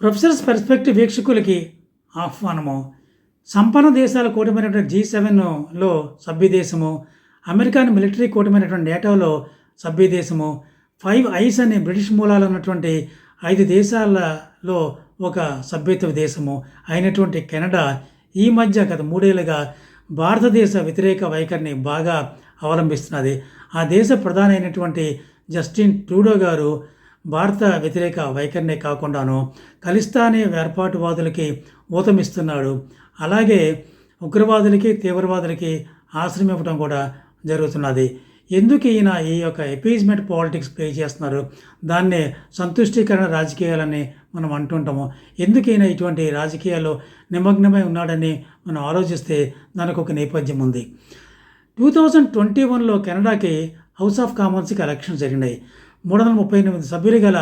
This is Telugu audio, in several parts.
Professors perspective వీక్షకులకి ఆహ్వానము. సంపన్న దేశాల కూటమైనటువంటి G7లో సభ్యదేశము, అమెరికన్ మిలిటరీ కూటమైనటువంటి నేటోలో సభ్యదేశము, 5 ఐస్ అనే బ్రిటిష్ మూలాలు ఉన్నటువంటి 5 దేశాలలో ఒక సభ్యత్వ దేశము అయినటువంటి కెనడా ఈ మధ్య గత 3 ఏళ్ళుగా భారతదేశ వ్యతిరేక వైఖరిని బాగా అవలంబిస్తున్నది. ఆ దేశ ప్రధాని అయినటువంటి జస్టిన్ ట్రూడో గారు భారత వ్యతిరేక వైఖరినే కాకుండాను ఖలిస్తానీ వేర్పాటువాదులకి ఊతమిస్తున్నాడు. అలాగే ఉగ్రవాదులకి, తీవ్రవాదులకి ఆశ్రయం ఇవ్వడం కూడా జరుగుతున్నది. ఎందుకు ఈయన ఈ యొక్క ఎపీజ్మెంట్ పాలిటిక్స్ ప్లే చేస్తున్నారు? దాన్నే సంతుష్టీకరణ రాజకీయాలని మనం అంటుంటాము. ఎందుకు ఈయన ఇటువంటి రాజకీయాల్లో నిమగ్నమై ఉన్నాడని మనం ఆలోచిస్తే దానికి ఒక నేపథ్యం ఉంది. 2021లో కెనడాకి హౌస్ ఆఫ్ కామన్స్కి ఎలక్షన్స్ జరిగినాయి. 338 సభ్యులు గల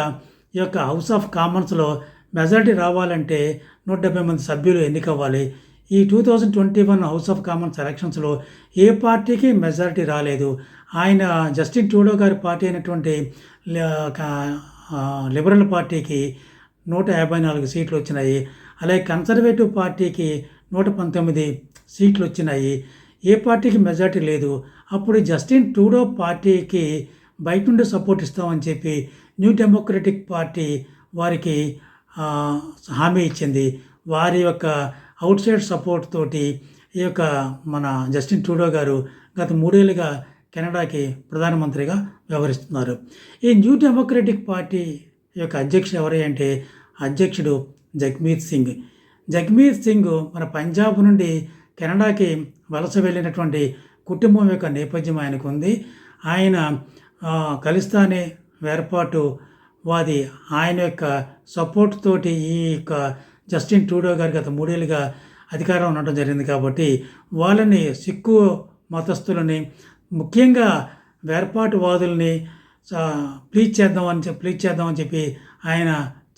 ఈ యొక్క హౌస్ ఆఫ్ కామన్స్లో మెజారిటీ రావాలంటే 170 మంది సభ్యులు ఎన్నికవ్వాలి. ఈ 2021 హౌస్ ఆఫ్ కామన్స్ ఎలక్షన్స్లో ఏ పార్టీకి మెజారిటీ రాలేదు. ఆయన జస్టిన్ ట్రూడో గారి పార్టీ అయినటువంటి లిబరల్ పార్టీకి 154 సీట్లు వచ్చినాయి. అలాగే కన్సర్వేటివ్ పార్టీకి 119 సీట్లు వచ్చినాయి. ఏ పార్టీకి మెజారిటీ లేదు. అప్పుడు జస్టిన్ ట్రూడో పార్టీకి బయట నుండి సపోర్ట్ ఇస్తామని చెప్పి న్యూ డెమోక్రటిక్ పార్టీ వారికి హామీ ఇచ్చింది. వారి యొక్క అవుట్ సైడ్ సపోర్ట్ తోటి ఈ యొక్క మన జస్టిన్ ట్రూడో గారు గత 3 ఏళ్ళుగా కెనడాకి ప్రధానమంత్రిగా వ్యవహరిస్తున్నారు. ఈ న్యూ డెమోక్రటిక్ పార్టీ యొక్క అధ్యక్షుడు ఎవరు అంటే అధ్యక్షుడు జగ్మీత్ సింగ్. జగ్మీత్ సింగ్ మన పంజాబ్ నుండి కెనడాకి వలస వెళ్ళినటువంటి కుటుంబం యొక్క నేపథ్యం ఆయనకు ఉంది. ఆయన ఖలిస్తానీ వేర్పాటు వాది. ఆయన యొక్క సపోర్ట్ తోటి ఈ యొక్క జస్టిన్ ట్రూడో గారు గత 3 ఏళ్ళుగా అధికారం ఉండటం జరిగింది. కాబట్టి వాళ్ళని సిక్కు మతస్థులని, ముఖ్యంగా వేర్పాటువాదుల్ని ప్లీజ్ చేద్దామని చెప్పి ఆయన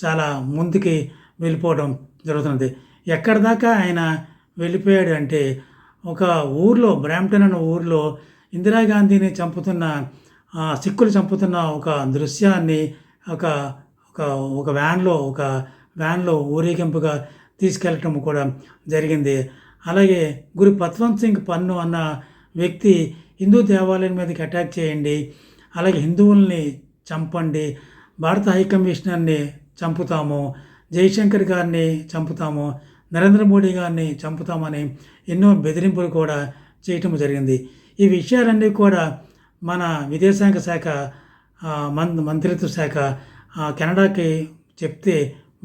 చాలా ముందుకి వెళ్ళిపోవడం జరుగుతున్నది. ఎక్కడి దాకా ఆయన వెళ్ళిపోయాడు అంటే ఒక ఊర్లో, బ్రాంప్టన్ అనే ఊర్లో ఇందిరాగాంధీని సిక్కులు చంపుతున్న ఒక దృశ్యాన్ని ఒక వ్యాన్లో ఊరేగింపుగా తీసుకెళ్ళటం కూడా జరిగింది. అలాగే గురు పత్వంత్ సింగ్ పన్ను అన్న వ్యక్తి హిందూ దేవాలయం మీదకి అటాక్ చేయండి, అలాగే హిందువుల్ని చంపండి, భారత హైకమిషనర్ని చంపుతాము, జయశంకర్ గారిని చంపుతాము, నరేంద్ర మోడీ గారిని చంపుతామని ఎన్నో బెదిరింపులు కూడా చేయటం జరిగింది. ఈ విషయాలన్నీ కూడా మన విదేశాంగ శాఖ మంత్రిత్వ శాఖ కెనడాకి చెప్తే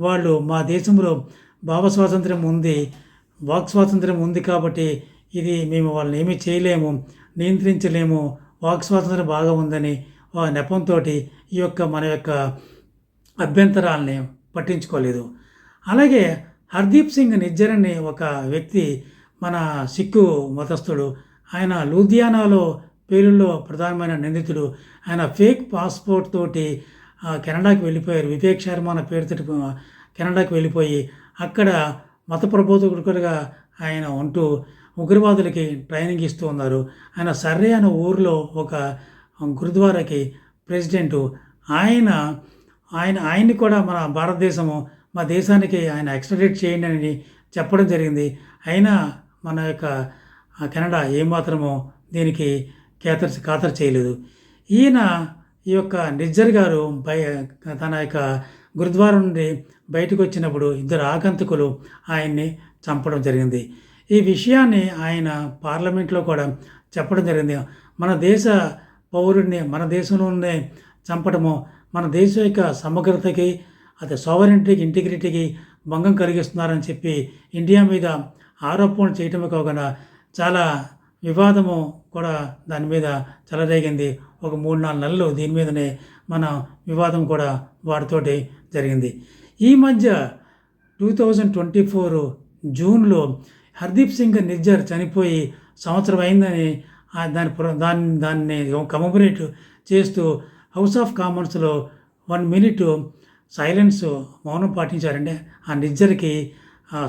వాళ్ళు మా దేశంలో భావ స్వాతంత్రం ఉంది, వాక్ స్వాతంత్రం ఉంది, కాబట్టి ఇది మేము వాళ్ళని ఏమీ చేయలేము, నియంత్రించలేము, వాక్ స్వాతంత్రం బాగా ఉందని నెపంతో ఈ యొక్క మన యొక్క అభ్యంతరాలని పట్టించుకోలేదు. అలాగే హర్దీప్ సింగ్ నిజ్జర్ అనే ఒక వ్యక్తి, మన సిక్కు మతస్థుడు, ఆయన లూధియానాలో పేలుల్లో ప్రధానమైన నిందితుడు. ఆయన ఫేక్ పాస్పోర్ట్ తోటి కెనడాకి వెళ్ళిపోయారు. వివేక్ శర్మ అన్న పేరుతో కెనడాకి వెళ్ళిపోయి అక్కడ మత ప్రబోధకుడుగా ఆయన ఉంటూ ఉగ్రవాదులకి ట్రైనింగ్ ఇస్తూ ఉన్నారు. ఆయన సర్రే అనే ఊరిలో ఒక గురుద్వారాకి ప్రెసిడెంటు. ఆయన్ని కూడా మన భారతదేశము, మా దేశానికి ఆయన ఎక్స్ట్రాడిట్ చేయండి అని చెప్పడం జరిగింది. అయినా మన యొక్క కెనడా ఏమాత్రమో దీనికి ఖాతరు చేయలేదు. ఈయన ఈ యొక్క నిజ్జర్ గారు తన యొక్క గురుద్వారా నుండి బయటకు వచ్చినప్పుడు 2 ఆగంతుకులు ఆయన్ని చంపడం జరిగింది. ఈ విషయాన్ని ఆయన పార్లమెంట్లో కూడా చెప్పడం జరిగింది. మన దేశ పౌరుడిని మన దేశంలోనే చంపడము మన దేశం యొక్క సమగ్రతకి, అదే సావరెంటీకి, ఇంటిగ్రిటీకి భంగం కలిగిస్తున్నారని చెప్పి ఇండియా మీద ఆరోపణలు చేయటమే కాకుండా చాలా వివాదము కూడా దాని మీద చెలరేగింది. ఒక 3-4 నెలలు దీని మీదనే మన వివాదం కూడా వారితోటి జరిగింది. ఈ మధ్య 2024 జూన్లో హర్దీప్ సింగ్ నిజ్జర్ చనిపోయి సంవత్సరం అయిందని దాన్ని కమమరేట్ చేస్తూ హౌస్ ఆఫ్ కామన్స్లో 1 మినిట్ సైలెన్స్ మౌనం పాటించారండి ఆ నిజ్జర్కి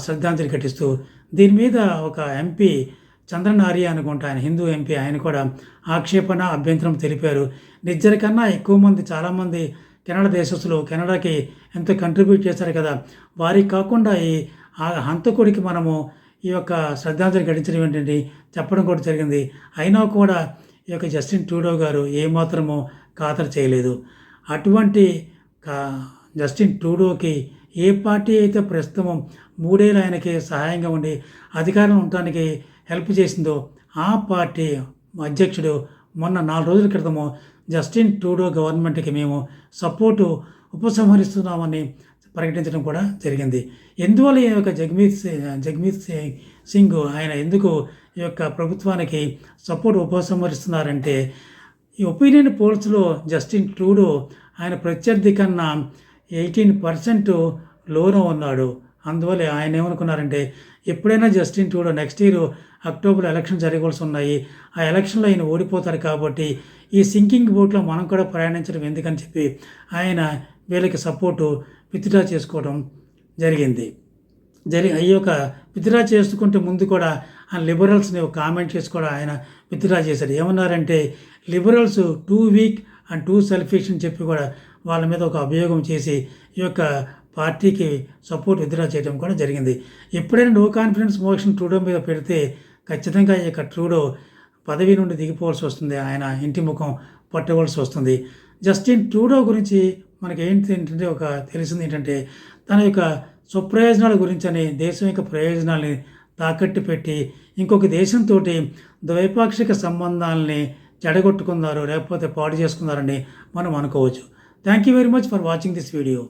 శ్రద్ధాంజలి ఘటిస్తూ. దీని మీద ఒక ఎంపీ చంద్రన్ ఆర్య అనుకుంటా, ఆయన హిందూ ఎంపీ, ఆయన కూడా ఆక్షేపణ అభ్యంతరం తెలిపారు. నిజ్జర్ కన్నా ఎక్కువ మంది, చాలామంది కెనడా దేశస్తులు కెనడాకి ఎంతో కంట్రిబ్యూట్ చేశారు కదా, వారికి కాకుండా ఆ హంతకుడికి మనము ఈ యొక్క శ్రద్ధాంజలి ఘటించడం ఏంటంటే చెప్పడం కూడా జరిగింది. అయినా కూడా ఈ యొక్క జస్టిన్ ట్రూడో గారు ఏమాత్రము ఖాతరు చేయలేదు. అటువంటి కా జస్టిన్ ట్రూడోకి ఏ పార్టీ అయితే ప్రస్తుతం 3 ఏళ్ళు ఆయనకి సహాయంగా ఉండి అధికారంలో ఉండటానికి హెల్ప్ చేసిందో ఆ పార్టీ అధ్యక్షుడు మొన్న 4 రోజుల క్రితము జస్టిన్ ట్రూడో గవర్నమెంట్కి మేము సపోర్టు ఉపసంహరిస్తున్నామని ప్రకటించడం కూడా జరిగింది. ఎందువల్ల ఈ యొక్క జగ్మీత్ సింగ్ ఆయన ఎందుకు ఈ యొక్క ప్రభుత్వానికి సపోర్ట్ ఉపసంహరిస్తున్నారంటే, ఈ ఒపీనియన్ పోల్స్లో జస్టిన్ ట్రూడో ఆయన ప్రత్యర్థి కన్నా 18% లోనో ఉన్నాడు. అందువల్ల ఆయన ఏమనుకున్నారంటే, ఎప్పుడైనా Justin Trudeau next year October election జరగవలసి ఉన్నాయి, ఆ ఎలక్షన్లో ఆయన ఓడిపోతారు కాబట్టి ఈ సింకింగ్ బోట్లో మనం కూడా ప్రయాణించడం ఎందుకని చెప్పి ఆయన వీళ్ళకి సపోర్టు విత్డ్రా చేసుకోవడం జరిగింది. ఈ యొక్క విత్డ్రా చేసుకుంటే ముందు కూడా ఆ లిబరల్స్ని ఒక కామెంట్ చేసి కూడా ఆయన విత్డ్రా చేశాడు. ఏమన్నారంటే, liberals two week and two selfish అని చెప్పి కూడా వాళ్ళ మీద ఒక అభియోగం చేసి ఈ యొక్క పార్టీకి సపోర్ట్ విత్డ్రా చేయడం కూడా జరిగింది. ఎప్పుడైనా నో కాన్ఫిడెన్స్ మోషన్ ట్రూడో మీద పెడితే ఖచ్చితంగా ఈ యొక్క ట్రూడో పదవి నుండి దిగిపోవాల్సి వస్తుంది, ఆయన ఇంటి ముఖం పట్టవలసి వస్తుంది. జస్టిన్ ట్రూడో గురించి మనకి ఏంటంటే తెలిసింది ఏంటంటే, తన యొక్క స్వప్రయోజనాల గురించి అని దేశం యొక్క ప్రయోజనాల్ని తాకట్టు పెట్టి ఇంకొక దేశంతో ద్వైపాక్షిక సంబంధాలని చెడగొట్టుకున్నారు, లేకపోతే పాడు చేసుకున్నారని మనం అనుకోవచ్చు. Thank you very much for watching this video.